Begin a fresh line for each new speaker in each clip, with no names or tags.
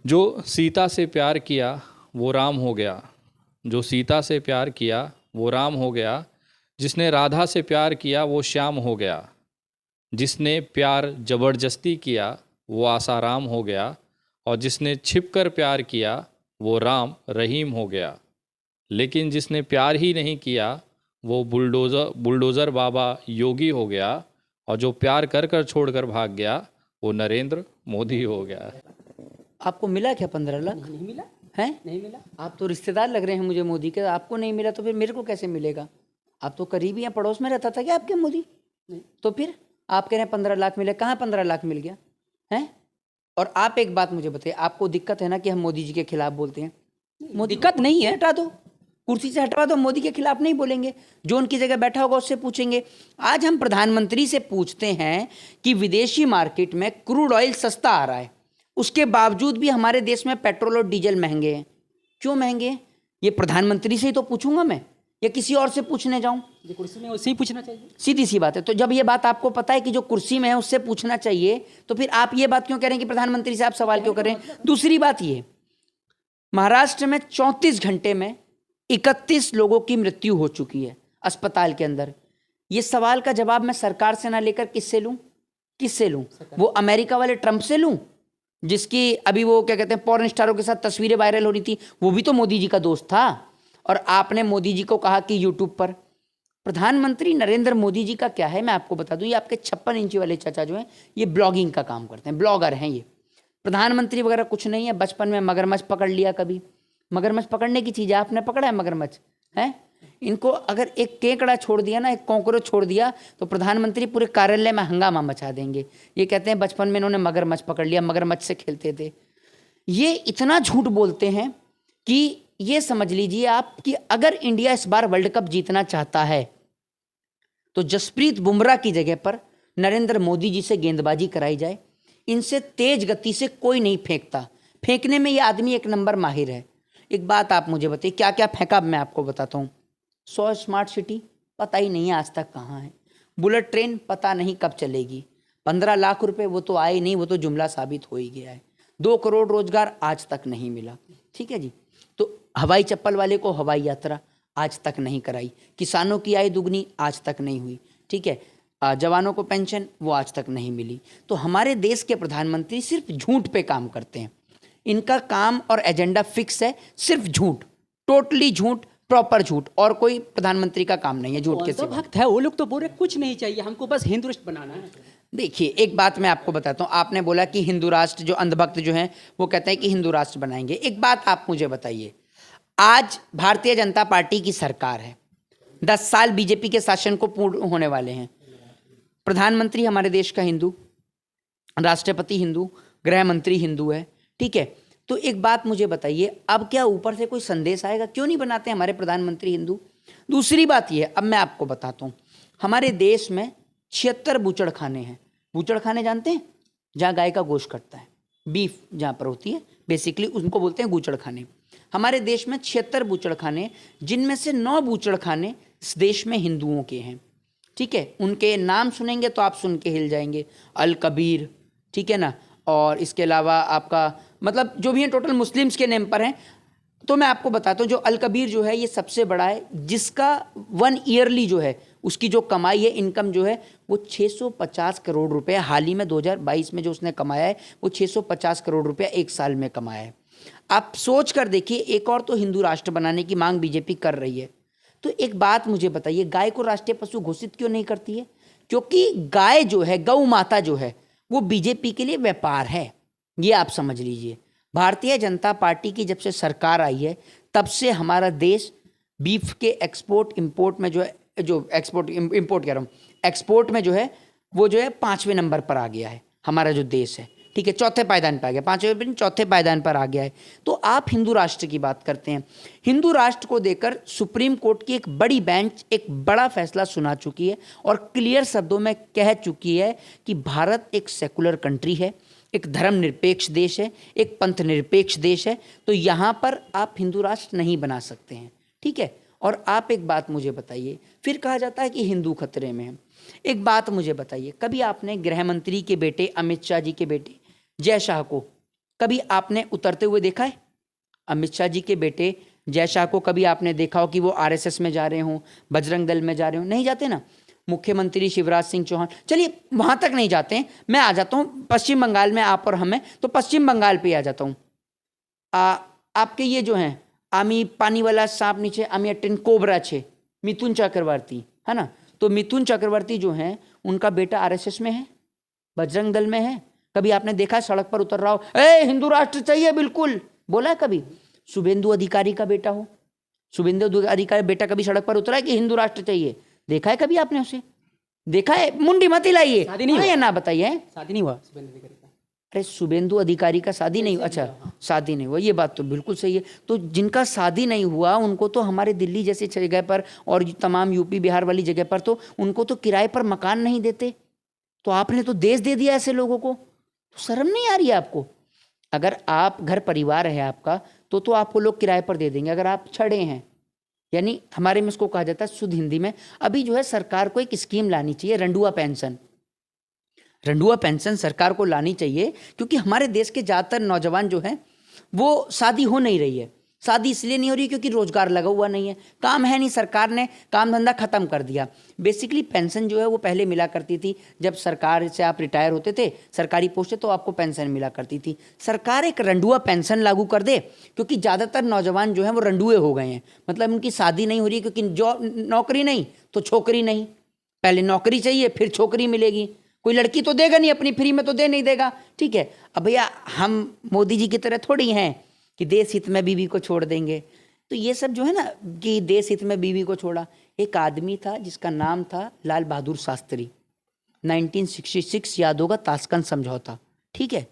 जो सीता से प्यार किया वो राम हो गया, जो सीता से प्यार किया वो राम हो गया, जिसने राधा से प्यार किया वो श्याम हो गया, जिसने प्यार ज़बरदस्ती किया वो आसाराम हो गया, और जिसने छिपकर प्यार किया वो राम रहीम हो गया। लेकिन जिसने प्यार ही नहीं किया वो बुलडोज़र बाबा योगी हो गया, और जो प्यार कर कर छोड़ कर भाग गया वो नरेंद्र मोदी हो गया।
आपको मिला क्या 15 लाख?
नहीं मिला,
हैं?
नहीं मिला।
आप तो रिश्तेदार लग रहे हैं मुझे मोदी के, आपको नहीं मिला तो फिर मेरे को कैसे मिलेगा? आप तो करीबी या पड़ोस में रहता था क्या आपके मोदी?
नहीं।
तो फिर आप कह रहे हैं 15 लाख मिले, कहाँ 15 लाख मिल गया? हैं? और आप एक बात मुझे बताइए, आपको दिक्कत है ना कि हम मोदी जी के खिलाफ बोलते हैं? मोदी
दिक्कत नहीं है।
हटा दो, कुर्सी से हटवा दो, मोदी के खिलाफ नहीं बोलेंगे, जो उनकी जगह बैठा होगा उससे पूछेंगे। आज हम प्रधानमंत्री से पूछते हैं कि विदेशी मार्केट में क्रूड ऑयल सस्ता आ रहा है, उसके बावजूद भी हमारे देश में पेट्रोल और डीजल महंगे हैं। क्यों महंगे हैं? ये प्रधानमंत्री से ही तो पूछूंगा मैं, या किसी और से पूछने जाऊं?
जो कुर्सी में उसे ही पूछना चाहिए।
सीधी सी बात है। तो जब ये बात आपको पता है कि जो कुर्सी में है उससे पूछना चाहिए, तो फिर आप ये बात क्यों कह रहे हैं कि प्रधानमंत्री से आप सवाल क्यों कर रहे हैं? दूसरी बात ये, महाराष्ट्र में 34 घंटे में 31 लोगों की मृत्यु हो चुकी है अस्पताल के अंदर। ये सवाल का जवाब मैं सरकार से ना लेकर किससे लूं? किससे लूं? वो अमेरिका वाले ट्रंप से लूं, जिसकी अभी वो क्या कहते हैं पॉर्न स्टारों के साथ तस्वीरें वायरल हो रही थी, वो भी तो मोदी जी का दोस्त था। और आपने मोदी जी को कहा कि यूट्यूब पर। प्रधानमंत्री नरेंद्र मोदी जी का क्या है, मैं आपको बता दूं, ये आपके 56 इंची वाले चाचा जो हैं ये ब्लॉगिंग का काम करते हैं, ब्लॉगर हैं ये। प्रधानमंत्री वगैरह कुछ नहीं है। बचपन में मगरमच्छ पकड़ लिया, कभी मगरमच्छ पकड़ने की चीज़ है, आपने पकड़ा है मगरमच्छ? है? इनको अगर एक केकड़ा छोड़ दिया ना, एक कॉकरोच छोड़ दिया, तो प्रधानमंत्री पूरे कार्यालय में हंगामा मचा देंगे। ये कहते हैं बचपन में इन्होंने मगरमच्छ पकड़ लिया, मगरमच्छ से खेलते थे। ये इतना झूठ बोलते हैं कि ये समझ लीजिए आप कि अगर इंडिया इस बार वर्ल्ड कप जीतना चाहता है तो जसप्रीत बुमराह की जगह पर नरेंद्र मोदी जी से गेंदबाजी कराई जाए। इनसे तेज गति से कोई नहीं फेंकता, फेंकने में ये आदमी एक नंबर माहिर है। एक बात आप मुझे बताइए, क्या क्या फेंका मैं आपको बताता हूँ। 100 स्मार्ट सिटी पता ही नहीं है आज तक कहाँ है। बुलेट ट्रेन पता नहीं कब चलेगी। 15 लाख रुपए वो तो आए नहीं, वो तो जुमला साबित हो ही गया है। 2 करोड़ रोजगार आज तक नहीं मिला। ठीक है जी। तो हवाई चप्पल वाले को हवाई यात्रा आज तक नहीं कराई। किसानों की आय दुगनी आज तक नहीं हुई। ठीक है। जवानों को पेंशन वो आज तक नहीं मिली। तो हमारे देश के प्रधानमंत्री सिर्फ झूठ पे काम करते हैं। इनका काम और एजेंडा फिक्स है, सिर्फ झूठ, टोटली झूठ, प्रॉपर झूठ, और कोई प्रधानमंत्री का काम नहीं है झूठ के
तो
सिवा।
भक्त है वो लोग, तो बोले कुछ नहीं चाहिए हमको, बस हिंदू राष्ट्र बनाना है।
देखिए एक बात मैं आपको बताता हूँ, आपने बोला कि हिंदू राष्ट्र, जो अंधभक्त जो हैं वो कहते हैं कि हिंदू राष्ट्र बनाएंगे। एक बात आप मुझे बताइए, आज भारतीय जनता पार्टी की सरकार है, 10 साल बीजेपी के शासन को पूर्ण होने वाले हैं। प्रधानमंत्री हमारे देश का हिंदू, राष्ट्रपति हिंदू, गृह मंत्री हिंदू है। ठीक है। तो एक बात मुझे बताइए, अब क्या ऊपर से कोई संदेश आएगा? क्यों नहीं बनाते हमारे प्रधानमंत्री हिंदू? दूसरी बात यह, अब मैं आपको बताता हूँ, हमारे देश में 76 बूचड़ खाने हैं। बूचड़ खाने जानते हैं? जहाँ गाय का गोश्त कटता है, बीफ जहाँ पर होती है, बेसिकली उनको बोलते हैं बूचड़ खाने। हमारे देश में 76 बूचड़ खाने, जिनमें से 9 बूचड़ खाने इस देश में हिंदुओं के हैं। ठीक है। उनके नाम सुनेंगे तो आप सुन के हिल जाएंगे। अल कबीर, ठीक है ना, और इसके अलावा आपका मतलब जो भी हैं टोटल मुस्लिम्स के नेम पर हैं। तो मैं आपको बताता हूँ, जो अल कबीर जो है ये सबसे बड़ा है, जिसका 1 ईयरली जो है उसकी जो कमाई है, इनकम जो है वो 650 करोड़ रुपए, हाल ही में 2022 में जो उसने कमाया है वो 650 करोड़ रुपया एक साल में कमाया है। आप सोच कर देखिए, एक और तो हिंदू राष्ट्र बनाने की मांग बीजेपी कर रही है। तो एक बात मुझे बताइए, गाय को राष्ट्रीय पशु घोषित क्यों नहीं करती है? क्योंकि गाय जो है, गौ माता जो है, वो बीजेपी के लिए व्यापार है। ये आप समझ लीजिए। भारतीय जनता पार्टी की जब से सरकार आई है तब से हमारा देश बीफ के एक्सपोर्ट इंपोर्ट में जो है, जो एक्सपोर्ट इंपोर्ट कह रहा हूँ, एक्सपोर्ट में जो है वो जो है 5वें नंबर पर आ गया है हमारा जो देश है। ठीक है। चौथे पायदान पर आ गया, 5वें चौथे पायदान पर आ गया है। तो आप हिंदू राष्ट्र की बात करते हैं। हिंदू राष्ट्र को देकर सुप्रीम कोर्ट की एक बड़ी बेंच एक बड़ा फैसला सुना चुकी है और क्लियर शब्दों में कह चुकी है कि भारत एक सेकुलर कंट्री है, एक धर्मनिरपेक्ष देश है, एक पंथ निरपेक्ष देश है। तो यहाँ पर आप हिंदू राष्ट्र नहीं बना सकते हैं। ठीक है। और आप एक बात मुझे बताइए, फिर कहा जाता है कि हिंदू खतरे में है। एक बात मुझे बताइए, कभी आपने गृह मंत्री के बेटे अमित शाह जी के बेटे जय शाह को कभी आपने उतरते हुए देखा है? अमित शाह जी के बेटे जय शाह को कभी आपने देखा हो कि वो आरएसएस में जा रहे हों, बजरंग दल में जा रहे हों? नहीं जाते ना। मुख्यमंत्री शिवराज सिंह चौहान, चलिए वहां तक नहीं जाते हैं, मैं आ जाता हूँ पश्चिम बंगाल में, आप और हमें तो पश्चिम बंगाल पे आ जाता हूँ। आपके ये जो हैं आमी पानी वाला सांप नीचे आमी अटेन कोबरा छे मिथुन चक्रवर्ती, है ना, तो मिथुन चक्रवर्ती जो हैं उनका बेटा आरएसएस में है, बजरंग दल में है। कभी आपने देखा सड़क पर उतर रहा हो, ए हिंदू राष्ट्र चाहिए बिल्कुल, बोला है कभी? शुभेंदु अधिकारी का बेटा हो, शुभेंदु अधिकारी का बेटा कभी सड़क पर उतरा है कि हिंदू राष्ट्र चाहिए? देखा है कभी आपने उसे? देखा है? मुंडी मत हिलाइए,
शादी नहीं
हाँ
हुआ।
या ना बताइए।
शादी नहीं हुआ शुभेंदु अधिकारी का।
अरे शुभेंदु अधिकारी का शादी नहीं हुआ? अच्छा, शादी नहीं हुआ, ये बात तो बिल्कुल सही है। तो जिनका शादी नहीं हुआ उनको तो हमारे दिल्ली जैसी जगह पर और तमाम यूपी बिहार वाली जगह पर तो उनको तो किराए पर मकान नहीं देते। तो आपने तो देश दे दिया ऐसे लोगों को, तो शर्म नहीं आ रही है आपको? अगर आप घर परिवार है आपका तो आपको लोग किराए पर दे देंगे। अगर आप छड़े हैं, यानी हमारे में इसको कहा जाता है शुद्ध हिंदी में, अभी जो है सरकार को एक स्कीम लानी चाहिए, रंडुआ पेंशन। रंडुआ पेंशन सरकार को लानी चाहिए, क्योंकि हमारे देश के ज़्यादातर नौजवान जो हैं वो शादी हो नहीं रही है। शादी इसलिए नहीं हो रही क्योंकि रोजगार लगा हुआ नहीं है, काम है नहीं, सरकार ने काम धंधा खत्म कर दिया। बेसिकली पेंशन जो है वो पहले मिला करती थी, जब सरकार से आप रिटायर होते थे सरकारी पोस्ट तो आपको पेंशन मिला करती थी। सरकार एक रंडुआ पेंशन लागू कर दे, क्योंकि ज़्यादातर नौजवान जो हैं वो रंडुए हो गए हैं, मतलब उनकी शादी नहीं हो रही है, क्योंकि जो नौकरी नहीं तो छोकरी नहीं, पहले नौकरी चाहिए फिर छोकरी मिलेगी। कोई लड़की तो देगा नहीं, अपनी फ्री में तो दे नहीं देगा, ठीक है। अब भैया हम मोदी जी की तरह थोड़ी हैं कि देश हित में बीवी को छोड़ देंगे। तो ये सब जो है ना कि देश हित में बीवी को छोड़ा। एक आदमी था जिसका नाम था लाल बहादुर शास्त्री, 1966 याद होगा, ताशकंद समझौता, ठीक है,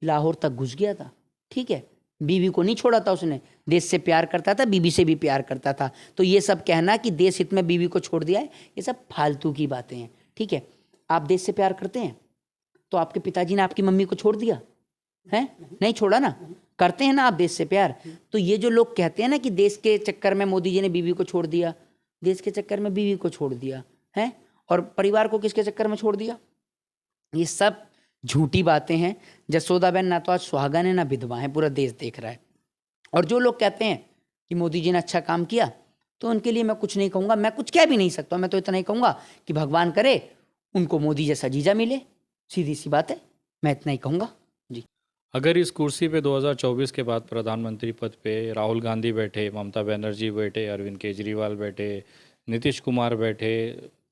लाहौर तक घुस गया था, ठीक है, बीवी को नहीं छोड़ा था उसने, देश से प्यार करता था, बीवी से भी प्यार करता था। तो ये सब कहना कि देश हित में बीवी को छोड़ दिया है, ये सब फालतू की बातें हैं, ठीक है। आप देश से प्यार करते हैं तो आपके पिताजी ने आपकी मम्मी को छोड़ दिया है? नहीं छोड़ा ना। करते हैं ना आप देश से प्यार? तो ये जो लोग कहते हैं ना कि देश के चक्कर में मोदी जी ने बीवी को छोड़ दिया, देश के चक्कर में बीवी को छोड़ दिया है, और परिवार को किसके चक्कर में छोड़ दिया? ये सब झूठी बातें हैं। जसोदाबेन ना तो आज सुहागन है ना विधवा है, पूरा देश देख रहा है। और जो लोग कहते हैं कि मोदी जी ने अच्छा काम किया, तो उनके लिए मैं कुछ नहीं कहूँगा, मैं कुछ कह भी नहीं सकता। मैं तो इतना ही कहूँगा कि भगवान करे उनको मोदी जैसा जीजा मिले, सीधी सी बात है, मैं इतना ही कहूँगा जी।
अगर इस कुर्सी पे 2024 के बाद प्रधानमंत्री पद पे राहुल गांधी बैठे, ममता बनर्जी बैठे, अरविंद केजरीवाल बैठे, नीतीश कुमार बैठे,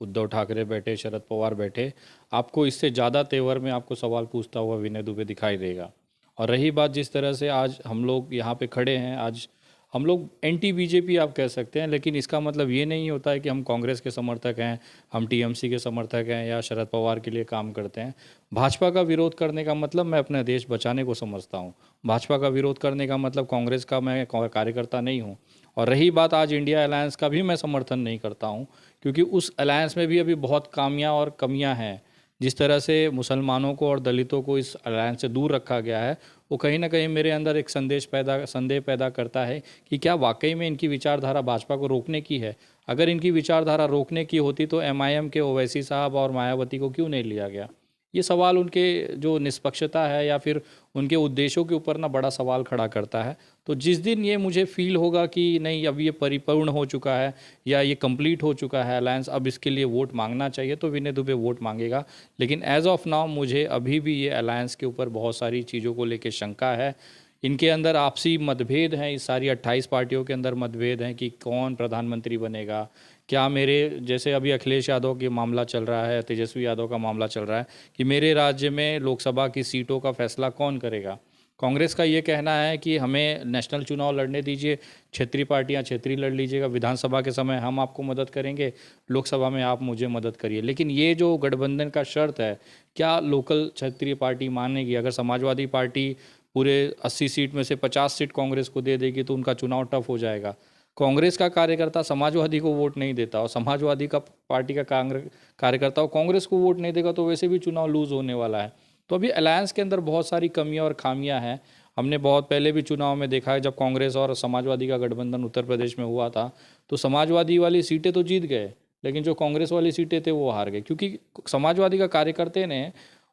उद्धव ठाकरे बैठे, शरद पवार बैठे, आपको इससे ज़्यादा तेवर में आपको सवाल पूछता हुआ विनय दुबे दिखाई देगा। और रही बात जिस तरह से आज हम लोग यहाँ पे खड़े हैं, आज हम लोग एंटी बीजेपी आप कह सकते हैं, लेकिन इसका मतलब ये नहीं होता है कि हम कांग्रेस के समर्थक हैं, हम टीएमसी के समर्थक हैं या शरद पवार के लिए काम करते हैं। भाजपा का विरोध करने का मतलब मैं अपना देश बचाने को समझता हूँ। भाजपा का विरोध करने का मतलब कांग्रेस का मैं कार्यकर्ता नहीं हूँ। और रही बात आज इंडिया अलायंस का भी मैं समर्थन नहीं करता हूँ, क्योंकि उस अलायंस में भी अभी बहुत खामियाँ और कमियाँ हैं। जिस तरह से मुसलमानों को और दलितों को इस अलायंस से दूर रखा गया है, वो कहीं ना कहीं मेरे अंदर एक संदेह पैदा करता है कि क्या वाकई में इनकी विचारधारा भाजपा को रोकने की है। अगर इनकी विचारधारा रोकने की होती तो एमआईएम के ओवैसी साहब और मायावती को क्यों नहीं लिया गया? ये सवाल उनके जो निष्पक्षता है या फिर उनके उद्देश्यों के ऊपर ना बड़ा सवाल खड़ा करता है। तो जिस दिन ये मुझे फील होगा कि नहीं अब ये परिपूर्ण हो चुका है या ये कंप्लीट हो चुका है अलायंस, अब इसके लिए वोट मांगना चाहिए, तो विनय दुबे वोट मांगेगा। लेकिन एज ऑफ नाउ मुझे अभी भी ये अलायंस के ऊपर बहुत सारी चीज़ों को लेकर शंका है। इनके अंदर आपसी मतभेद हैं, इस सारी 28 पार्टियों के अंदर मतभेद हैं कि कौन प्रधानमंत्री बनेगा। क्या मेरे जैसे अभी अखिलेश यादव की मामला चल रहा है, तेजस्वी यादव का मामला चल रहा है कि मेरे राज्य में लोकसभा की सीटों का फैसला कौन करेगा। कांग्रेस का ये कहना है कि हमें नेशनल चुनाव लड़ने दीजिए, क्षेत्रीय पार्टियां क्षेत्रीय लड़ लीजिएगा, विधानसभा के समय हम आपको मदद करेंगे, लोकसभा में आप मुझे मदद करिए। लेकिन ये जो गठबंधन का शर्त है, क्या लोकल क्षेत्रीय पार्टी मानेगी? अगर समाजवादी पार्टी पूरे 80 सीट में से 50 सीट कांग्रेस को दे देगी तो उनका चुनाव टफ हो जाएगा। कांग्रेस का कार्यकर्ता समाजवादी को वोट नहीं देता और समाजवादी का पार्टी का कार्यकर्ता कांग्रेस को वोट नहीं देगा तो वैसे भी चुनाव लूज़ होने वाला है। तो अभी अलायंस के अंदर बहुत सारी कमियां और खामियां हैं। हमने बहुत पहले भी चुनाव में देखा है, जब कांग्रेस और समाजवादी का गठबंधन उत्तर प्रदेश में हुआ था तो समाजवादी वाली सीटें तो जीत गए, लेकिन जो कांग्रेस वाली सीटें थे वो हार गए, क्योंकि समाजवादी का कार्यकर्ता ने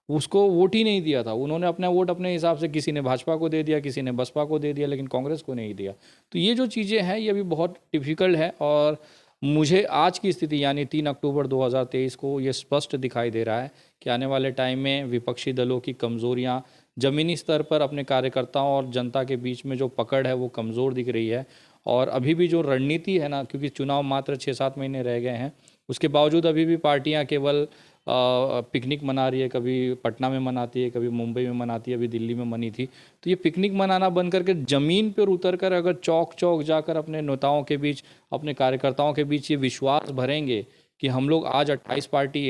उसको वोट ही नहीं दिया था। उन्होंने अपना वोट अपने हिसाब से, किसी ने भाजपा को दे दिया, किसी ने बसपा को दे दिया, लेकिन कांग्रेस को नहीं दिया। तो ये जो चीज़ें हैं ये अभी बहुत डिफ़िकल्ट है, और मुझे आज की स्थिति यानी 3 अक्टूबर 2023 को ये स्पष्ट दिखाई दे रहा है कि आने वाले टाइम में विपक्षी दलों की कमज़ोरियाँ ज़मीनी स्तर पर अपने कार्यकर्ताओं और जनता के बीच में जो पकड़ है वो कमज़ोर दिख रही है। और अभी भी जो रणनीति है ना, क्योंकि चुनाव मात्र 6-7 महीने रह गए हैं, उसके बावजूद अभी भी पार्टियां केवल पिकनिक मना रही है। कभी पटना में मनाती है, कभी मुंबई में मनाती है, अभी दिल्ली में मनी थी। तो ये पिकनिक मनाना बंद करके ज़मीन पर उतर कर अगर चौक चौक जाकर अपने नेताओं के बीच, अपने कार्यकर्ताओं के बीच ये विश्वास भरेंगे कि हम लोग आज 28 पार्टी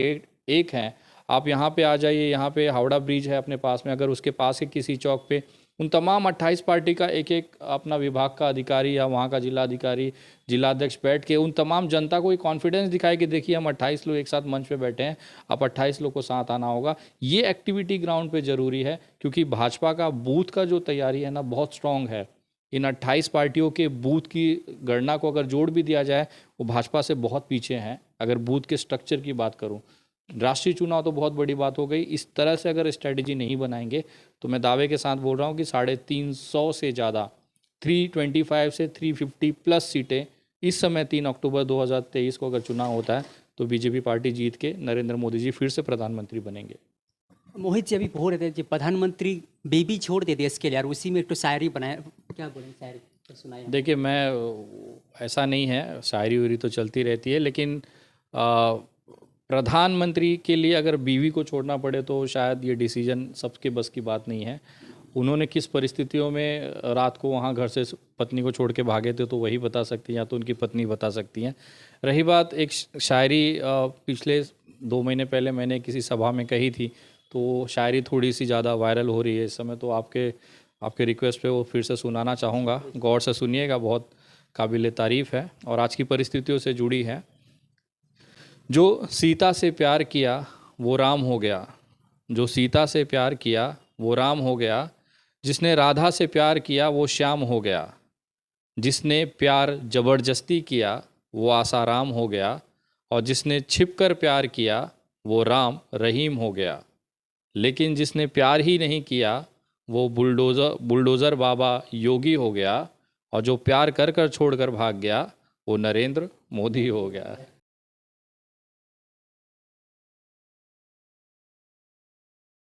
एक हैं, आप यहाँ पे आ जाइए, यहाँ पे हावड़ा ब्रिज है अपने पास में, अगर उसके पास के किसी चौक पे उन तमाम 28 पार्टी का एक एक अपना विभाग का अधिकारी या वहाँ का जिलाधिकारी, जिलाध्यक्ष बैठ के उन तमाम जनता को एक कॉन्फिडेंस दिखाए कि देखिए हम 28 लोग एक साथ मंच पे बैठे हैं, आप 28 लोग को साथ आना होगा। ये एक्टिविटी ग्राउंड पे ज़रूरी है, क्योंकि भाजपा का बूथ का जो तैयारी है ना बहुत स्ट्रांग है। इन 28 पार्टियों के बूथ की गणना को अगर जोड़ भी दिया जाए, वो भाजपा से बहुत पीछे हैं। अगर बूथ के स्ट्रक्चर की बात करूँ, राष्ट्रीय चुनाव तो बहुत बड़ी बात हो गई, इस तरह से अगर स्ट्रेटजी नहीं बनाएंगे तो मैं दावे के साथ बोल रहा हूँ कि 350 से ज़्यादा, 325 से 350 प्लस सीटें इस समय 3 अक्टूबर 2023 को अगर चुनाव होता है तो बीजेपी पार्टी जीत के नरेंद्र मोदी जी फिर से प्रधानमंत्री बनेंगे।
मोहित जी अभी बोल रहे थे कि प्रधानमंत्री बेबी छोड़ दे देश के लिए, और उसी में एक तो शायरी बनाया, क्या बोलें शायरी तो सुनाया।
देखिए, मैं ऐसा नहीं है, शायरी उरी तो चलती रहती है, लेकिन प्रधानमंत्री के लिए अगर बीवी को छोड़ना पड़े तो शायद ये डिसीजन सबके बस की बात नहीं है। उन्होंने किस परिस्थितियों में रात को वहाँ घर से पत्नी को छोड़ के भागे थे तो वही बता सकती हैं, या तो उनकी पत्नी बता सकती हैं। रही बात एक शायरी, पिछले 2 महीने पहले मैंने किसी सभा में कही थी, तो शायरी थोड़ी सी ज़्यादा वायरल हो रही है इस समय, तो आपके रिक्वेस्ट पे वो फिर से सुनाना चाहूँगा। गौर से सुनिएगा, बहुत काबिल तारीफ़ है और आज की परिस्थितियों से जुड़ी है। जो सीता से प्यार किया वो राम हो गया, जो सीता से प्यार किया वो राम हो गया, जिसने राधा से प्यार किया वो श्याम हो गया, जिसने प्यार ज़बरदस्ती किया वो आसाराम हो गया, और जिसने छिपकर प्यार किया वो राम रहीम हो गया। लेकिन जिसने प्यार ही नहीं किया वो बुलडोज़र बाबा योगी हो गया, और जो प्यार कर कर छोड़ कर भाग गया वो नरेंद्र मोदी हो गया।